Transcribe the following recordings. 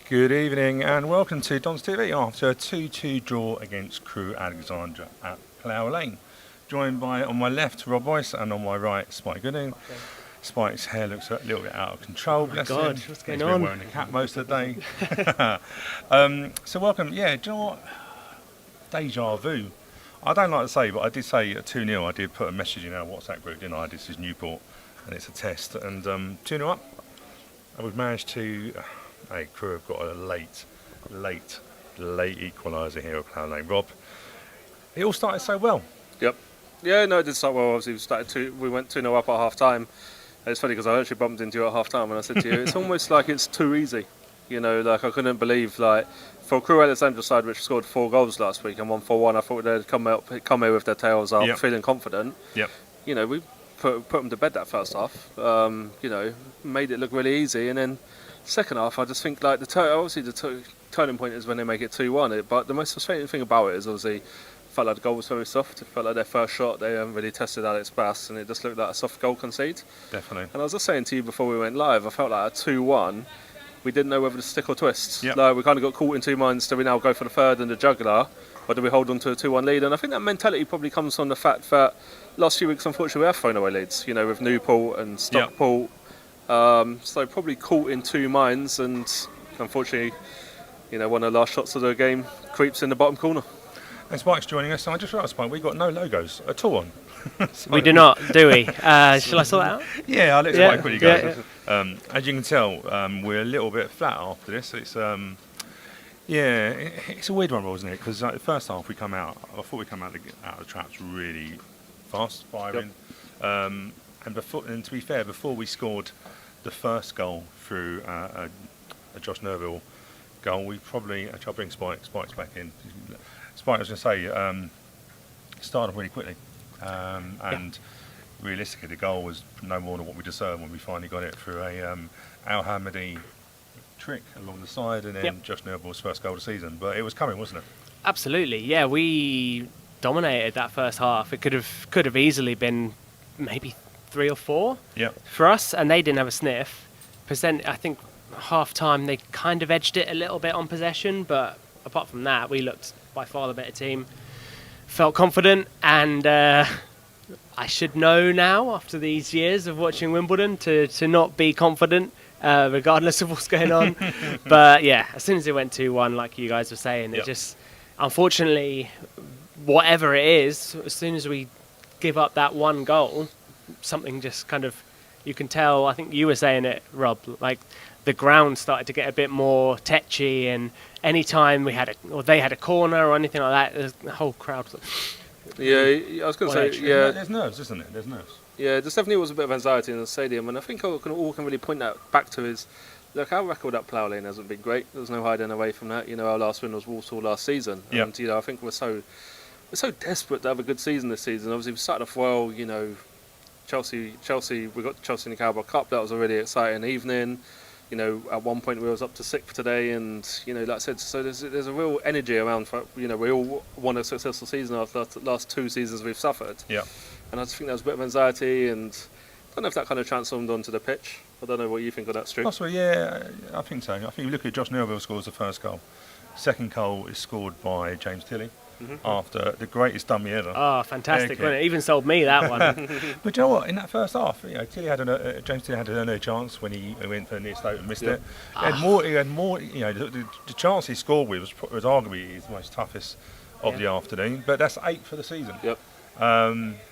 Good evening and welcome to Don's TV after a 2-2 draw against Crewe Alexandra at Crewe Lane. Joined by, on my left, Rob Boyce, and on my right, Spike Gooding. Okay. Spike's hair looks a little bit out of control, bless him. What's going He's on? been wearing a cap most of the day. So welcome. Yeah, do you know what? Deja vu. I don't like to say, but I did say at 2-0, I did put a message in our WhatsApp group, didn't I? This is Newport, and it's a test. And 2-0 up, and we've managed to... Hey, Crewe have got a late equaliser here at Crewe Lane. Rob, it all started so well. Yep. Yeah, no, it did start well. Obviously, we went 2-0 up at half time. It's funny because I actually bumped into you at half time and I said to you, it's almost like it's too easy. You know, like I couldn't believe, like, for Crewe Alexandra side, which scored 4 goals last week and won 4-1, I thought they'd come here with their tails up, feeling confident. Yep. You know, we put them to bed that first half. You know, made it look really easy, and then second half, I just think like the turning point is when they make it 2-1. But the most frustrating thing about it is obviously felt like the goal was very soft. It felt like their first shot they haven't really tested Alex Bass, and it just looked like a soft goal concede. Definitely. And I was just saying to you before we went live, I felt like at 2-1, we didn't know whether to stick or twist. Yep. Like we kind of got caught in two minds. Do we now go for the third and the jugular, or do we hold on to a 2-1 lead? And I think that mentality probably comes from the fact that last few weeks, unfortunately, we have thrown away leads. You know, with Newport and Stockport. Yep. So probably caught in two minds, and unfortunately, you know, one of the last shots of the game creeps in the bottom corner. And Spike's joining us, and I just realised, Spike, we've got no logos at all on. So we do not, do we? Shall I sort that out? Yeah, I'll let Spike quickly go. Yeah. As you can tell, we're a little bit flat after this. It's it's a weird one, isn't it? Because the first half I thought we come out of the traps really fast, firing. Yep. And to be fair, before we scored the first goal through a Josh Nerville goal, we probably... Actually, I'll bring Spike's back in. Spike, I was going to say, started really quickly. And realistically, the goal was no more than what we deserved when we finally got it through a Al Hamadi trick along the side, and then Josh Nerville's first goal of the season. But it was coming, wasn't it? Absolutely, yeah. We dominated that first half. It could have easily been maybe 3 or 4 for us, and they didn't have a sniff. I think half time they kind of edged it a little bit on possession, but apart from that, we looked by far the better team. Felt confident, and I should know now after these years of watching Wimbledon to not be confident regardless of what's going on. But yeah, as soon as it went 2-1, like you guys were saying, it just, unfortunately, whatever it is, as soon as we give up that one goal, something just kind of, you can tell, I think you were saying it, Rob, like the ground started to get a bit more tetchy, and any time they had a corner or anything like that, the whole crowd was I was going to say, there's nerves, isn't it? There's nerves. Yeah, there definitely was a bit of anxiety in the stadium, and I think all can really point that back to is, look, our record at Plough Lane hasn't been great. There's no hiding away from that. You know, our last win was Walsall last season, and you know, I think we're so desperate to have a good season this season. Obviously, we started off well. You know, Chelsea, we got Chelsea in the Carabao Cup. That was a really exciting evening. You know, at one point we was up to 6th today, and you know, like I said, so there's a real energy around. You know, we all want a successful season after the last 2 seasons we've suffered. Yeah. And I just think there was a bit of anxiety, and I don't know if that kind of transformed onto the pitch. I don't know what you think of that, Stu. Possibly, yeah, I think so. I think you look at Josh Nerville scores the first goal. Second goal is scored by James Tilley. After the greatest dummy ever. Oh, fantastic! It even sold me that one. But you know what? In that first half, you know, James Tilley had another chance when he went for near Stoke and missed it. He had more. You know, the chance he scored with was arguably his most toughest of the afternoon. But that's 8 for the season. Yep.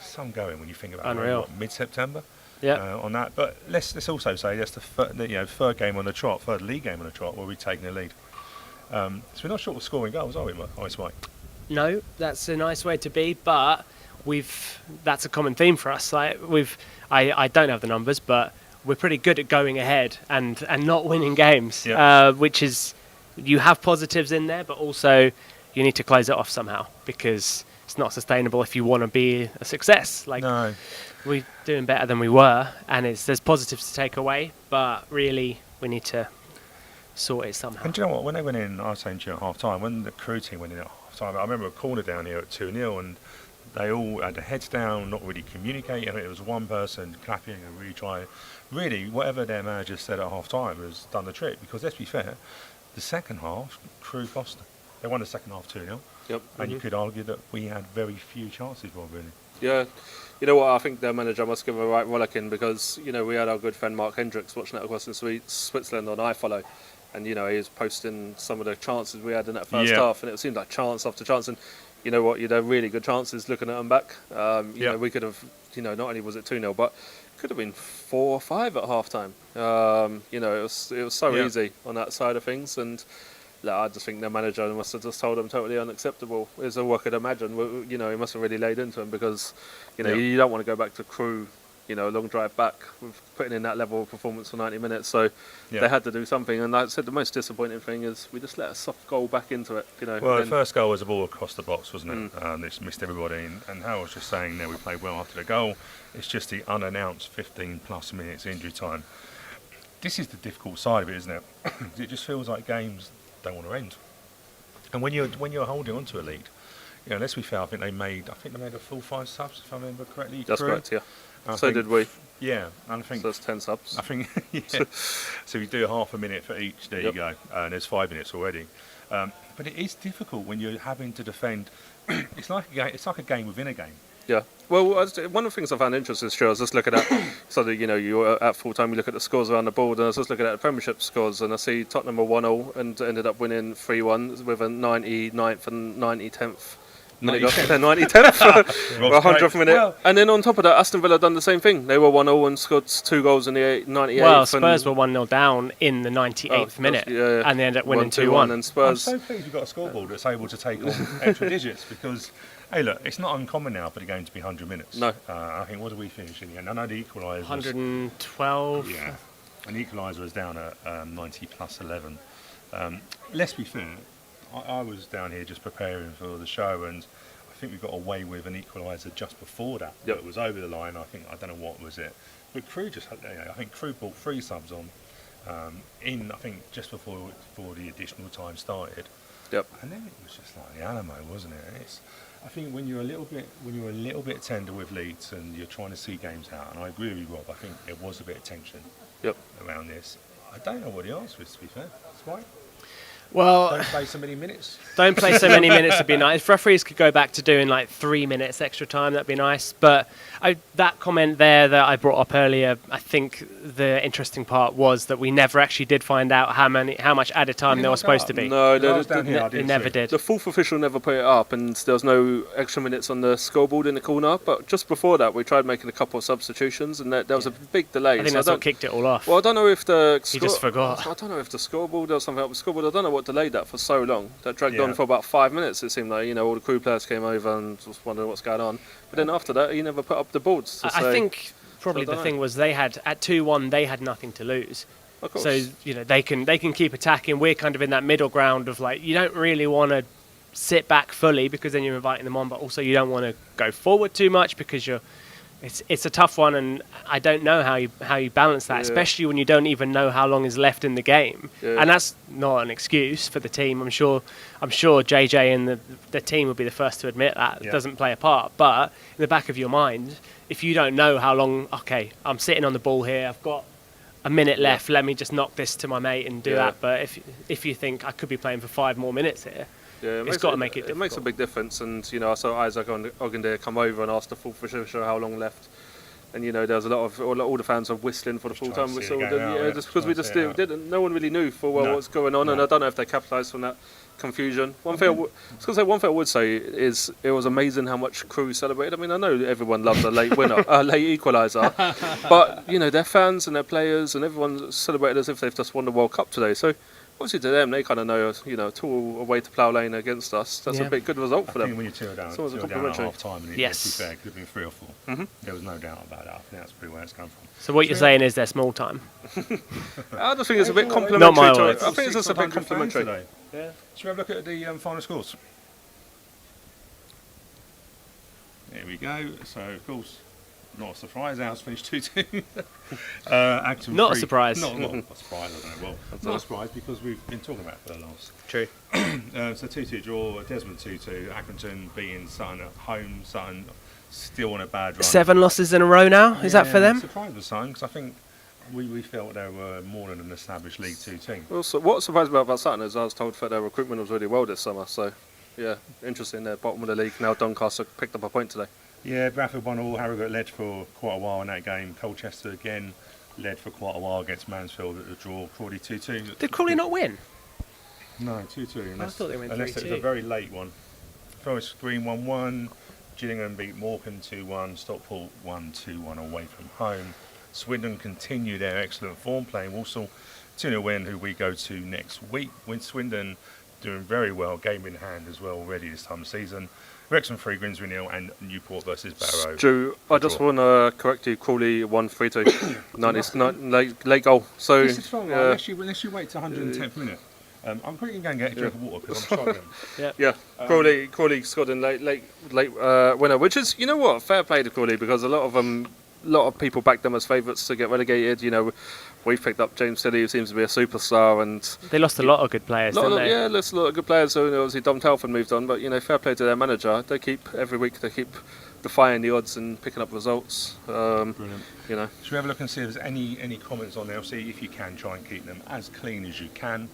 Some going when you think about it. Mid-September. On that. But let's also say that's the third game on the trot, third league game on the trot where we've taken the lead. So we're not short of scoring goals, are we, Mike? No, that's a nice way to be, but that's a common theme for us. Like I don't have the numbers, but we're pretty good at going ahead and not winning games, which is, you have positives in there, but also you need to close it off somehow, because it's not sustainable if you want to be a success. Like, no. We're doing better than we were, and there's positives to take away, but really we need to sort it somehow. And do you know what? When they went in, I was saying to you at half time, when the Crewe team went in at half time, I remember a corner down here at 2-0, and they all had their heads down, not really communicating. I mean, it was one person clapping and really whatever their manager said at half time has done the trick, because let's be fair, The second half, Crewe Costa. They won the second half 2-0. Yep. And you could argue that we had very few chances, Rob, really. Yeah. You know what, I think their manager must give a right rollicking because, we had our good friend Mark Hendricks watching it across in Switzerland on iFollow. And, he was posting some of the chances we had in that first half. And it seemed like chance after chance. And you know what, you'd have really good chances looking at them back. You know, we could have, not only was it 2-0, but it could have been 4 or 5 at half time. It was so easy on that side of things. And I just think their manager must have just told them totally unacceptable. Is all I could imagine. He must have really laid into them because, you don't want to go back to Crewe, a long drive back with putting in that level of performance for 90 minutes. So they had to do something. And like I said, the most disappointing thing is we just let a soft goal back into it. Well, the first goal was a ball across the box, wasn't it? They just missed everybody. And Hal was just saying we played well after the goal. It's just the unannounced 15+ minutes injury time. This is the difficult side of it, isn't it? It just feels like games don't want to end. And when you're holding on to a lead, let's be fair, I think they made a full 5 subs, if I remember correctly. That's correct, yeah. So did we. Yeah, and I think so. That's 10 subs. I think So we do half a minute for each. There you go, and there's 5 minutes already. But it is difficult when you're having to defend. It's like a game. It's like a game within a game. Yeah. Well, one of the things I found interesting, I was just looking at, you're at full time, you look at the scores around the board, and I was just looking at the Premiership scores, and I see Tottenham were 1-0 and ended up winning 3-1 with a 99th and 90th. 90th, 100th minute. Well, and then on top of that, Aston Villa done the same thing. They were 1-0 and scored 2 goals in the 98th. Well, Spurs were 1-0 down in the 98th minute, and they ended up winning 2-1. And Spurs. I'm so pleased we've got a scoreboard that's able to take on extra digits because, hey, look, it's not uncommon now for the game to be 100 minutes. No. I think, what do we finish in the end? I know the equaliser 112. Yeah. And the equaliser was down at 90+11. Let's be fair. I was down here just preparing for the show, and I think we got away with an equaliser just before that. It was over the line. I don't know what was it, but Crewe just had. I think Crewe brought 3 subs on just before the additional time started. Yep. And then it was just like the Alamo, wasn't it? I think when you're a little bit tender with leads and you're trying to see games out, and I agree with you, Rob. I think there was a bit of tension. Around this. I don't know what the answer is, to be fair. That's why. Well, don't play so many minutes. Don't play so many minutes would be nice. If referees could go back to doing 3 minutes extra time, that'd be nice. But that comment there that I brought up earlier, I think the interesting part was that we never actually did find out how much added time there was supposed to be. No, they never did. The 4th official never put it up, and there was no extra minutes on the scoreboard in the corner. But just before that, we tried making a couple of substitutions, and there was a big delay. I think that's what kicked it all off. Well, I don't know if he just forgot. I don't know if the scoreboard or something up with the scoreboard. I don't know what delayed that for so long. That dragged on for about 5 minutes. It seemed like all the Crewe players came over and was wondering what's going on. But then after that, he never put up the boards. I think probably the thing was they had at 2-1 they had nothing to lose. Of course. So they can keep attacking. We're kind of in that middle ground of you don't really want to sit back fully because then you're inviting them on, but also you don't want to go forward too much because it's a tough one, and I don't know how you balance that, especially when you don't even know how long is left in the game. And that's not an excuse for the team. I'm sure JJ and the team will be the first to admit that. It doesn't play a part. But in the back of your mind, if you don't know how long, okay, I'm sitting on the ball here, I've got a minute left, let me just knock this to my mate and do that. But if you think I could be playing for 5 more minutes here, it's got to make it difficult. It makes a big difference, and I saw Isaac Ogundere come over and asked the full official how long left, and there was a lot of all the fans were whistling for the full time whistle. Just because we just didn't. No one really knew full well what's going on, and I don't know if they capitalised from that confusion. One thing I would say is it was amazing how much Crewe celebrated. I mean, I know everyone loves a late winner, a late equaliser, but their fans and their players and everyone celebrated as if they've just won the World Cup today. So. Obviously, to them, they kind of know, 2 away to Plough Lane against us. That's a big good result for them. I think when you 2 down at half time, and it could have been 3 or 4. Mm-hmm. There was no doubt about that. I think that's pretty where it's come from. So what you're saying is they're small time. I just think it's a bit complimentary. Not my words. I think it's just a bit complimentary. Yeah. Should we have a look at the final scores? There we go. So, of course, not a surprise. Ours finished 2-2. Not a surprise. Not a surprise. I don't know. Well, not a surprise because we've been talking about it for the last. True. So 2-2 draw. Desmond 2-2. Accrington beating Sutton at home. Sutton still on a bad run. 7 losses in a row now. Is that for them? Surprised with Sutton because I think we felt they were more than an established League Two team. Also, what surprised me about Sutton is I was told that their recruitment was really well this summer. So, yeah, interesting. They're bottom of the league now. Doncaster picked up a point today. Yeah, Bradford 1-1. Harrogate led for quite a while in that game. Colchester again led for quite a while against Mansfield at the draw. Crawley 2-2. Did Crawley not win? No, 2-2. I thought they went 3-2. Unless it was a very late one. Forest Green 1-1. Gillingham beat Morecambe 2-1. Stockport 1-2-1 away from home. Swindon continue their excellent form, playing Walsall 2-0 win, who we go to next week. With Swindon doing very well, game in hand as well already this time of season. Wrexham 3, Grimsby 0, and Newport versus Barrow. Stu, I just want to correct you. Crawley 1-3-2. late goal. So this is fun, right? Unless you wait to 110th minute. I'm quickly going to get a drink of water because I'm struggling. Yeah. Crawley scored in late winner, which is, you know what, fair play to Crawley, because a lot of people backed them as favourites to get relegated. You know, we've picked up James Tilley, who seems to be a superstar, and they lost a lot of good players, didn't they? Yeah, lost a lot of good players. So obviously Dom Telford moved on, but fair play to their manager. They keep every week defying the odds and picking up results. Brilliant. Should we have a look and see if there's any comments on there? See if you can try and keep them as clean as you can.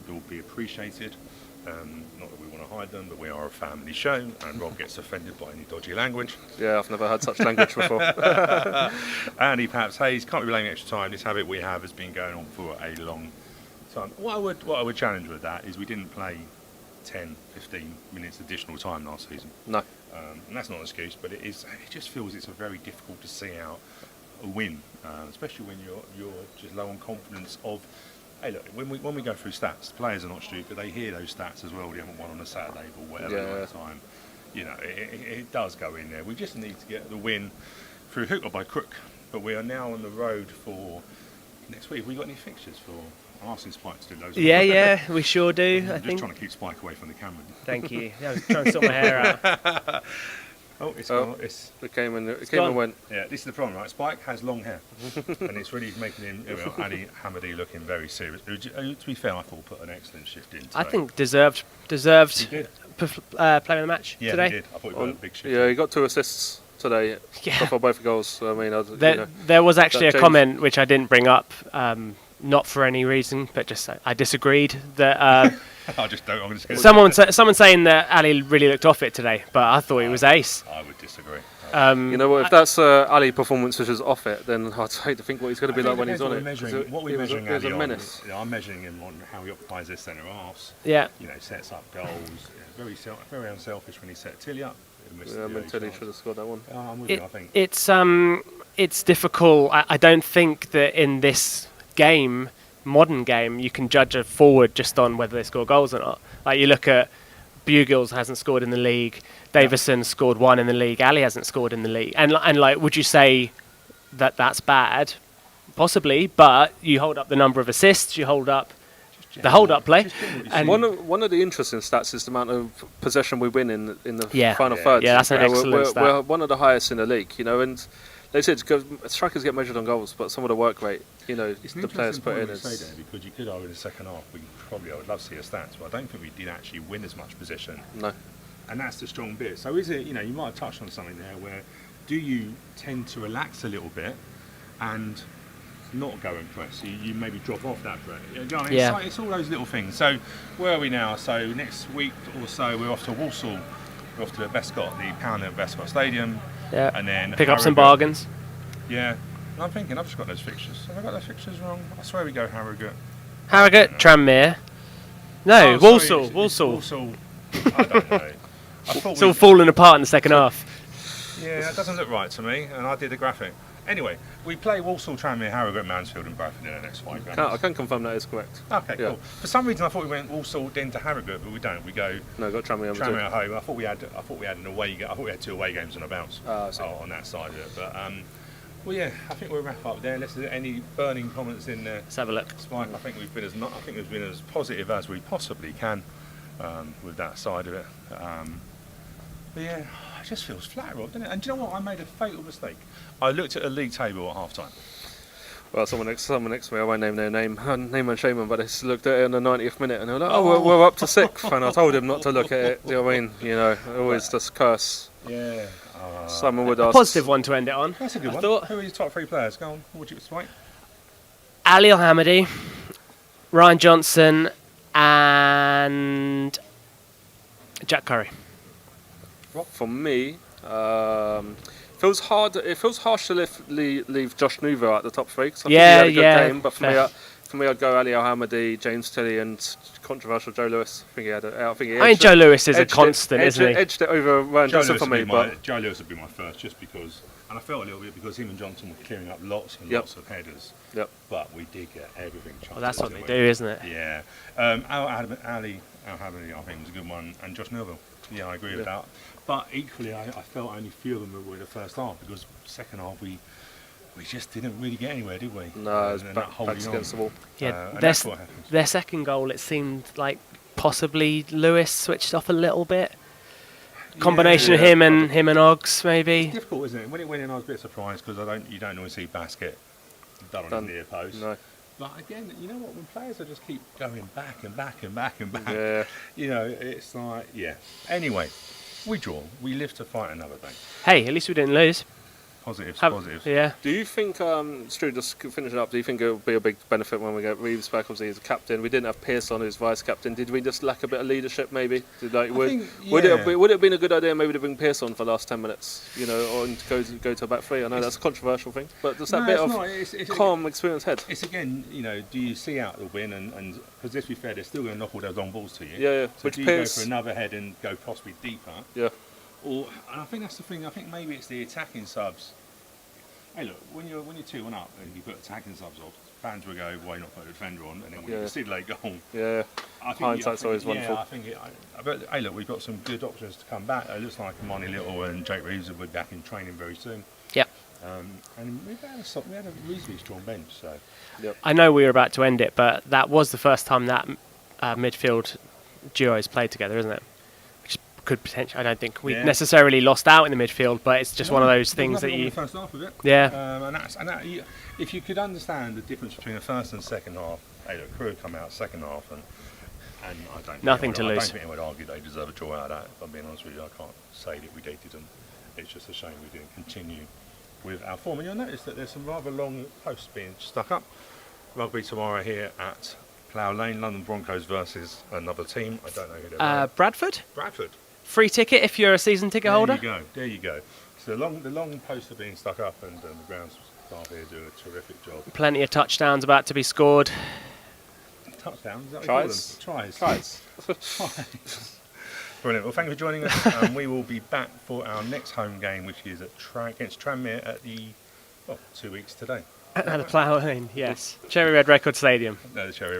It will be appreciated. Not that we want to hide them, but we are a family show, and Rob gets offended by any dodgy language. Yeah, I've never heard such language before. Andy Paps Hayes, can't be blaming extra time. This habit we have has been going on for a long time. What I would challenge with that is we didn't play 10, 15 minutes additional time last season. No. And that's not an excuse, but it just feels it's a very difficult to see out a win, especially when you're just low on confidence of. Hey, look, when we go through stats, players are not stupid. They hear those stats as well. We haven't won on a Saturday or whatever time. It does go in there. We just need to get the win through hook or by crook. But we are now on the road for next week. Have we got any fixtures for? I'm asking Spike to do those. Yeah, we sure do. I'm just trying to keep Spike away from the camera. Thank you. I was trying to sort my hair out. It came and went. Yeah, this is the problem, right? Spike has long hair, and it's really making him, Ali Hamadi, looking very serious. To be fair, I thought put an excellent shift in today. I think deserved player of the match today. He did. I thought he put a big shift. Yeah, he got 2 assists today for both goals. I mean, there was actually a comment which I didn't bring up, not for any reason, but just I disagreed that. I just don't. I'm just someone saying that Ali really looked off it today, but I thought he was ace. I would disagree. If that's Ali performance which is off it, then I'd hate to think what he's going to be like when he's on it. What we're measuring Ali a menace. I'm measuring him on how he occupies his centre halves. Yeah. Sets up goals. Very unselfish when he set Tilly up. Tilly should have scored that one. I'm with you, I think. It's difficult. I don't think that in this modern game, you can judge a forward just on whether they score goals or not. Like you look at Bugles hasn't scored in the league, Davison scored 1 in the league, Ali hasn't scored in the league, and would you say that that's bad? Possibly, but you hold up the number of assists, you hold up the hold-up play. And one of the interesting stats is the amount of possession we win in the final third. Yeah, that's an excellent stat. We're one of the highest in the league, and they said strikers get measured on goals, but some of the work rate, the players put in is. Say there, because you could argue in the second half, I would love to see a stats, but I don't think we did actually win as much possession. No. And that's the strong bit. So is it, you might have touched on something there where do you tend to relax a little bit and not go and press? You maybe drop off that press. It's all those little things. So where are we now? So next week or so we're off to Walsall. We're off to Bescott, the Pound at Bescott Stadium. Yeah. And then pick up some bargains. Yeah. And I'm thinking I've just got those fixtures. Have I got those fixtures wrong? I swear we go Harrogate. Tranmere. No, Walsall. Walsall. I don't know. It's all falling apart in the second half. Yeah, that doesn't look right to me, and I did the graphic. Anyway, we play Walsall, Tranmere, Harrogate, Mansfield and Bradford in the next 5 games. I can confirm that is correct. Okay, cool. For some reason I thought we went Walsall then to Harrogate, but we don't. We go got Tranmere at home. I thought we had an away. I thought we had 2 away games on a bounce on that side of it. But I think we'll wrap up there. Unless there's any burning comments in there. Let's have a look. Spike, I think we've been as positive as we possibly can with that side of it. But yeah, it just feels flat, Rob, doesn't it? And do you know what? I made a fatal mistake. I looked at a league table at half time. Well, someone next to me, I won't name their name and shame them, but they just looked at it in the 90th minute and they were like, we're up to 6th. And I told him not to look at it. Do you know what I mean? Always just curse. Yeah. Simon would ask. A positive one to end it on. That's a good one. Who are your top 3 players? Go on. What would you Spike? Ali Alhamadi, Ryan Johnson, and Jack Curry. For me, feels hard. It feels harsh to leave Josh Nouveau at the top three. Cause I think he had a good game, but for me, I'd go Ali Alhamadi, James Tilley, and controversial Joe Lewis. I think Joe Lewis is a constant, isn't he? Edged it over Ryan Johnson for me. Joe Lewis would be my first, just because, and I felt a little bit because him and Johnson were clearing up lots and lots of headers. Yep. But we did get everything. Well, that's what they do, isn't it? Yeah. Ali Alhamadi, I think, was a good one, and Josh Neville. Yeah, I agree with that. But equally, I felt only a few of them were in the first half, because second half we just didn't really get anywhere, did we? No, it was backs against the wall. Yeah, their second goal, it seemed like possibly Lewis switched off a little bit. Combination of him and Oggs, maybe. It's difficult, isn't it? When it went in, I was a bit surprised, because you don't always see basket done on the near post. No. But again, you know what? When players are just keep going back and back and back and back, you know, it's like, yeah. Anyway, we draw. We live to fight another day. Hey, at least we didn't lose. Positives. Yeah. Do you think, Stu, just finishing up, do you think it will be a big benefit when we get Reeves back? Obviously, he's a captain. We didn't have Pearce on as vice captain. Did we just lack a bit of leadership, maybe? Would it have been a good idea maybe to bring Pearce on for the last 10 minutes, you know, or go to a back three? I know that's a controversial thing, but just that bit of calm, experienced head. It's again, you know, do you see out the win? And because let's be fair, they're still going to knock all those long balls to you. Yeah. So do you go for another head and go possibly deeper? Yeah. And I think that's the thing. I think maybe it's the attacking subs. Hey, look, when you're 2-1 up and you put attacking subs off, fans will go, why not put a defender on? And then when you concede late goal, hindsight's always wonderful. But hey, look, we've got some good options to come back. It looks like Monty Little and Jake Reeves will be back in training very soon. Yeah. And we had a reasonably strong bench. So. Yep. I know we were about to end it, but that was the first time that midfield duo has played together, isn't it? Could potentially. I don't think we necessarily lost out in the midfield, but it's just one of those things that you. The first half of it. Yeah. If you could understand the difference between the first and second half, hey, look, Crewe come out second half, and I don't. Nothing to lose. I don't think anyone would argue they deserve a draw out of that. If I'm being honest with you, I can't say that we dated them. It's just a shame we didn't continue with our form. And you'll notice that there's some rather long posts being stuck up. Rugby tomorrow here at Plough Lane, London Broncos versus another team. I don't know who they're. Bradford. Free ticket if you're a season ticket holder. There you go. So the long posts are being stuck up, and the ground staff here do a terrific job. Plenty of touchdowns about to be scored. Touchdowns? Is that Tries. Brilliant. Well, thank you for joining us. We will be back for our next home game, which is against Tranmere at 2 weeks today. At the Plough Lane, yes. Cherry Red Record Stadium. No, the Cherry Red.